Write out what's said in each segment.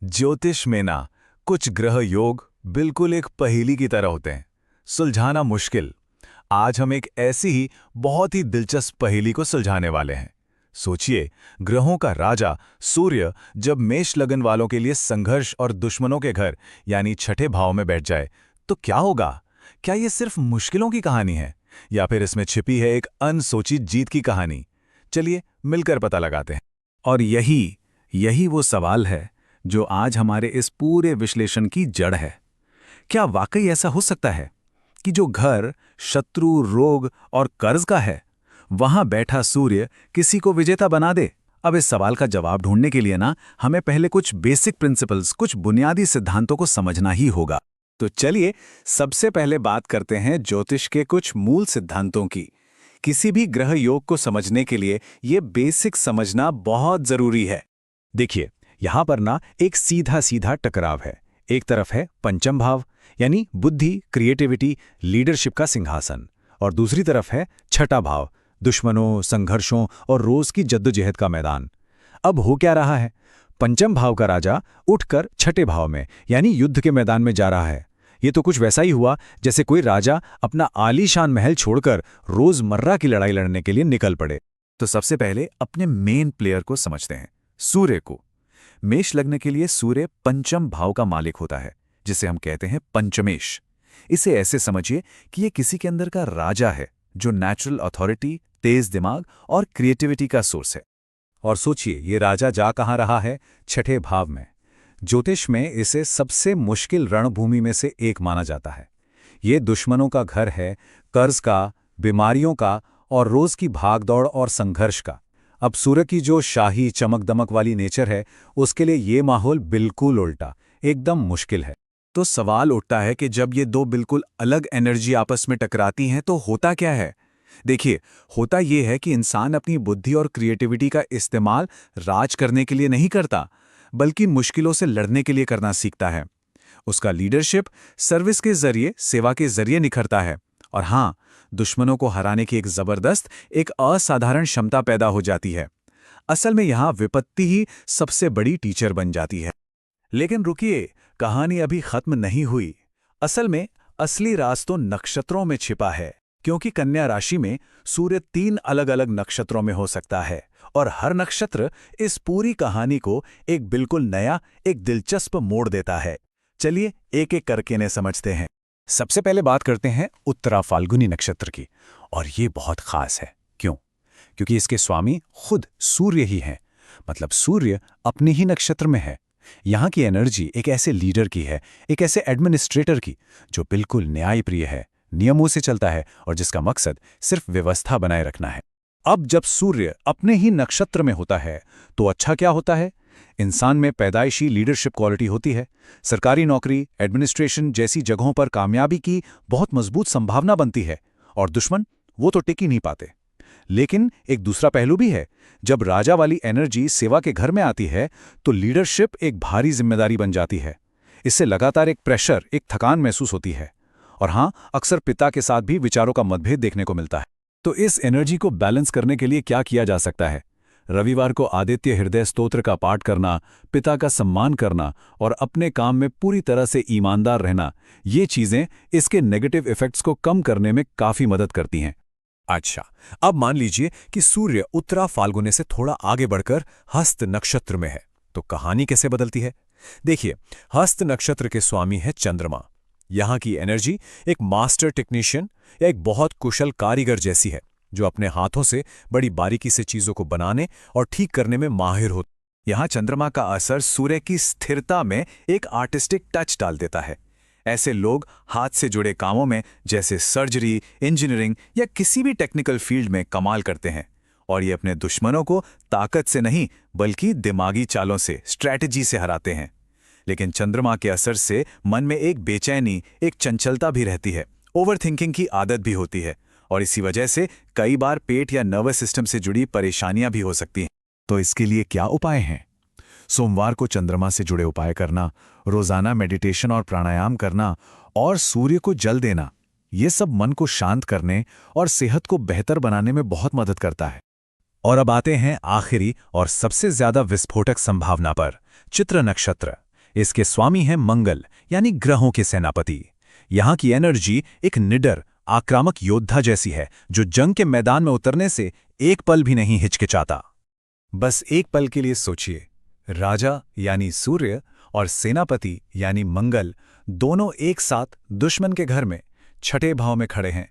ज्योतिष में ना कुछ ग्रह योग बिल्कुल एक पहेली की तरह होते हैं, सुलझाना मुश्किल। आज हम एक ऐसी ही बहुत ही दिलचस्प पहेली को सुलझाने वाले हैं। सोचिए, ग्रहों का राजा सूर्य जब मेष लगन वालों के लिए संघर्ष और दुश्मनों के घर यानी छठे भाव में बैठ जाए तो क्या होगा? क्या ये सिर्फ मुश्किलों की कहानी है या फिर इसमें छिपी है एक अनसोची जीत की कहानी? चलिए मिलकर पता लगाते हैं। और यही यही वो सवाल है जो आज हमारे इस पूरे विश्लेषण की जड़ है। क्या वाकई ऐसा हो सकता है कि जो घर शत्रु, रोग और कर्ज का है, वहां बैठा सूर्य किसी को विजेता बना दे? अब इस सवाल का जवाब ढूंढने के लिए ना हमें पहले कुछ बेसिक प्रिंसिपल्स, कुछ बुनियादी सिद्धांतों को समझना ही होगा। तो चलिए सबसे पहले बात करते हैं ज्योतिष के कुछ मूल सिद्धांतों की। किसी भी ग्रह योग को समझने के लिए ये बेसिक समझना बहुत जरूरी है। देखिए, यहां पर ना एक सीधा सीधा टकराव है। एक तरफ है पंचम भाव यानी बुद्धि, क्रिएटिविटी, लीडरशिप का सिंहासन, और दूसरी तरफ है छठा भाव, दुश्मनों, संघर्षों और रोज की जद्दोजहद का मैदान। अब हो क्या रहा है? पंचम भाव का राजा उठकर छठे भाव में यानी युद्ध के मैदान में जा रहा है। ये तो कुछ वैसा ही हुआ जैसे कोई राजा अपना आलीशान महल छोड़कर रोजमर्रा की लड़ाई लड़ने के लिए निकल पड़े। तो सबसे पहले अपने मेन प्लेयर को समझते हैं, सूर्य को। मेष लग्न के लिए सूर्य पंचम भाव का मालिक होता है, जिसे हम कहते हैं पंचमेश। इसे ऐसे समझिए कि ये किसी के अंदर का राजा है जो नेचुरल अथॉरिटी, तेज दिमाग और क्रिएटिविटी का सोर्स है। और सोचिए, ये राजा जा कहाँ रहा है? छठे भाव में। ज्योतिष में इसे सबसे मुश्किल रणभूमि में से एक माना जाता है। ये दुश्मनों का घर है, कर्ज का, बीमारियों का और रोज की भागदौड़ और संघर्ष का। अब सूर्य की जो शाही चमक दमक वाली नेचर है, उसके लिए ये माहौल बिल्कुल उल्टा, एकदम मुश्किल है। तो सवाल उठता है कि जब ये दो बिल्कुल अलग एनर्जी आपस में टकराती हैं तो होता क्या है? देखिए, होता ये है कि इंसान अपनी बुद्धि और क्रिएटिविटी का इस्तेमाल राज करने के लिए नहीं करता, बल्कि मुश्किलों से लड़ने के लिए करना सीखता है। उसका लीडरशिप सर्विस के जरिए, सेवा के जरिए निखरता है। और हाँ, दुश्मनों को हराने की एक जबरदस्त, एक असाधारण क्षमता पैदा हो जाती है। असल में यहां विपत्ति ही सबसे बड़ी टीचर बन जाती है। लेकिन रुकिए, कहानी अभी खत्म नहीं हुई। असल में असली राज तो नक्षत्रों में छिपा है, क्योंकि कन्या राशि में सूर्य 3 अलग अलग नक्षत्रों में हो सकता है, और हर नक्षत्र इस पूरी कहानी को एक बिल्कुल नया, एक दिलचस्प मोड़ देता है। चलिए एक एक करके इन्हें समझते हैं। सबसे पहले बात करते हैं उत्तरा फाल्गुनी नक्षत्र की, और ये बहुत खास है। क्यों? क्योंकि इसके स्वामी खुद सूर्य ही हैं। मतलब सूर्य अपने ही नक्षत्र में है। यहाँ की एनर्जी एक ऐसे लीडर की है, एक ऐसे एडमिनिस्ट्रेटर की, जो बिल्कुल न्यायप्रिय है, नियमों से चलता है और जिसका मकसद सिर्फ व्यवस्था बनाए रखना है। अब जब सूर्य अपने ही नक्षत्र में होता है तो अच्छा क्या होता है? इंसान में पैदाइशी लीडरशिप क्वालिटी होती है। सरकारी नौकरी, एडमिनिस्ट्रेशन जैसी जगहों पर कामयाबी की बहुत मजबूत संभावना बनती है। और दुश्मन, वो तो टिक ही नहीं पाते। लेकिन एक दूसरा पहलू भी है। जब राजा वाली एनर्जी सेवा के घर में आती है तो लीडरशिप एक भारी जिम्मेदारी बन जाती है। इससे लगातार एक प्रेशर, एक थकान महसूस होती है। और हाँ, अक्सर पिता के साथ भी विचारों का मतभेद देखने को मिलता है। तो इस एनर्जी को बैलेंस करने के लिए क्या किया जा सकता है? रविवार को आदित्य हृदय स्तोत्र का पाठ करना, पिता का सम्मान करना और अपने काम में पूरी तरह से ईमानदार रहना, ये चीजें इसके नेगेटिव इफेक्ट्स को कम करने में काफी मदद करती हैं। अच्छा, अब मान लीजिए कि सूर्य उत्तरा फाल्गुनी से थोड़ा आगे बढ़कर हस्त नक्षत्र में है, तो कहानी कैसे बदलती है? देखिए, हस्त नक्षत्र के स्वामी है चंद्रमा। यहाँ की एनर्जी एक मास्टर टेक्नीशियन या एक बहुत कुशल कारीगर जैसी है, जो अपने हाथों से बड़ी बारीकी से चीजों को बनाने और ठीक करने में माहिर हो। यहाँ चंद्रमा का असर सूर्य की स्थिरता में एक आर्टिस्टिक टच डाल देता है। ऐसे लोग हाथ से जुड़े कामों में, जैसे सर्जरी, इंजीनियरिंग या किसी भी टेक्निकल फील्ड में कमाल करते हैं। और ये अपने दुश्मनों को ताकत से नहीं, बल्कि दिमागी चालों से, स्ट्रैटेजी से हराते हैं। लेकिन चंद्रमा के असर से मन में एक बेचैनी, एक चंचलता भी रहती है। ओवरथिंकिंग की आदत भी होती है, और इसी वजह से कई बार पेट या नर्वस सिस्टम से जुड़ी परेशानियां भी हो सकती हैं। तो इसके लिए क्या उपाय हैं? सोमवार को चंद्रमा से जुड़े उपाय करना, रोजाना मेडिटेशन और प्राणायाम करना और सूर्य को जल देना, ये सब मन को शांत करने और सेहत को बेहतर बनाने में बहुत मदद करता है। और अब आते हैं आखिरी और सबसे ज्यादा विस्फोटक संभावना पर, चित्र नक्षत्र। इसके स्वामी हैं मंगल, यानी ग्रहों के सेनापति। यहाँ की एनर्जी एक निडर, आक्रामक योद्धा जैसी है, जो जंग के मैदान में उतरने से एक पल भी नहीं हिचकिचाता। बस एक पल के लिए सोचिए, राजा यानी सूर्य और सेनापति यानी मंगल दोनों एक साथ दुश्मन के घर में छठे भाव में खड़े हैं।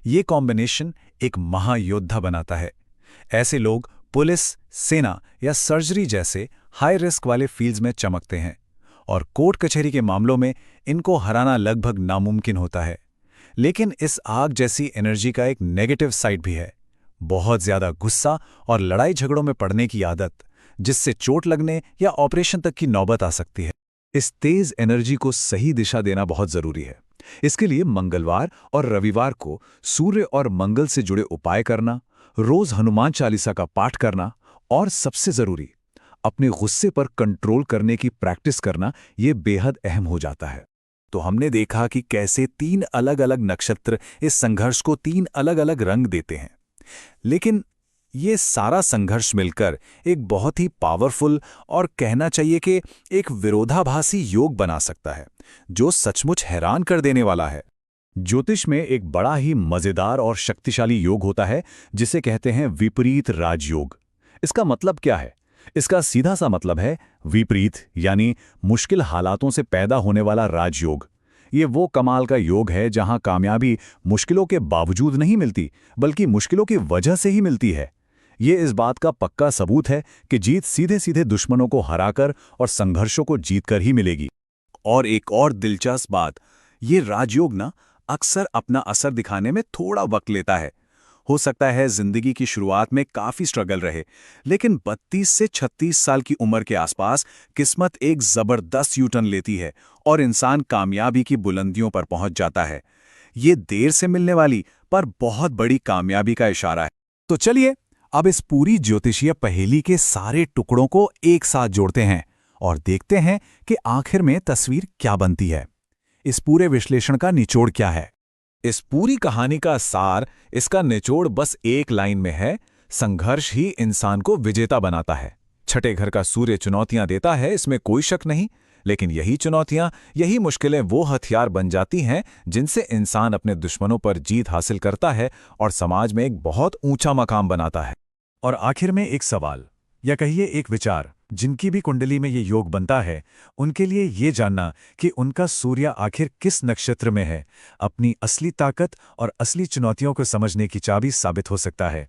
ये कॉम्बिनेशन एक महायोद्धा बनाता है। ऐसे लोग पुलिस, सेना या सर्जरी जैसे हाई रिस्क वाले फील्ड्स में चमकते हैं, और कोर्ट कचहरी के मामलों में इनको हराना लगभग नामुमकिन होता है। लेकिन इस आग जैसी एनर्जी का एक नेगेटिव साइड भी है, बहुत ज्यादा गुस्सा और लड़ाई झगड़ों में पड़ने की आदत, जिससे चोट लगने या ऑपरेशन तक की नौबत आ सकती है। इस तेज एनर्जी को सही दिशा देना बहुत जरूरी है। इसके लिए मंगलवार और रविवार को सूर्य और मंगल से जुड़े उपाय करना, रोज हनुमान चालीसा का पाठ करना, और सबसे जरूरी अपने गुस्से पर कंट्रोल करने की प्रैक्टिस करना, ये बेहद अहम हो जाता है। तो हमने देखा कि कैसे 3 अलग अलग नक्षत्र इस संघर्ष को 3 अलग अलग रंग देते हैं। लेकिन ये सारा संघर्ष मिलकर एक बहुत ही पावरफुल और कहना चाहिए कि एक विरोधाभासी योग बना सकता है, जो सचमुच हैरान कर देने वाला है। ज्योतिष में एक बड़ा ही मजेदार और शक्तिशाली योग होता है, जिसे कहते हैं विपरीत राजयोग। इसका मतलब क्या है? इसका सीधा सा मतलब है विपरीत, यानी मुश्किल हालातों से पैदा होने वाला राजयोग। ये वो कमाल का योग है जहां कामयाबी मुश्किलों के बावजूद नहीं मिलती, बल्कि मुश्किलों की वजह से ही मिलती है। ये इस बात का पक्का सबूत है कि जीत सीधे सीधे दुश्मनों को हराकर और संघर्षों को जीतकर ही मिलेगी। और एक और दिलचस्प बात, ये राजयोग ना अक्सर अपना असर दिखाने में थोड़ा वक्त लेता है। हो सकता है जिंदगी की शुरुआत में काफी स्ट्रगल रहे, लेकिन 32 से 36 साल की उम्र के आसपास किस्मत एक जबरदस्त यूटर्न लेती है और इंसान कामयाबी की बुलंदियों पर पहुंच जाता है। ये देर से मिलने वाली पर बहुत बड़ी कामयाबी का इशारा है। तो चलिए अब इस पूरी ज्योतिषीय पहेली के सारे टुकड़ों को एक साथ जोड़ते हैं और देखते हैं कि आखिर में तस्वीर क्या बनती है। इस पूरे विश्लेषण का निचोड़ क्या है? इस पूरी कहानी का सार, इसका निचोड़ बस एक लाइन में है: संघर्ष ही इंसान को विजेता बनाता है। छठे घर का सूर्य चुनौतियां देता है, इसमें कोई शक नहीं, लेकिन यही चुनौतियां, यही मुश्किलें वो हथियार बन जाती हैं जिनसे इंसान अपने दुश्मनों पर जीत हासिल करता है और समाज में एक बहुत ऊंचा मकाम बनाता है। और आखिर में एक सवाल, या कहिए एक विचार, जिनकी भी कुंडली में ये योग बनता है, उनके लिए ये जानना कि उनका सूर्य आखिर किस नक्षत्र में है, अपनी असली ताकत और असली चुनौतियों को समझने की चाबी साबित हो सकता है।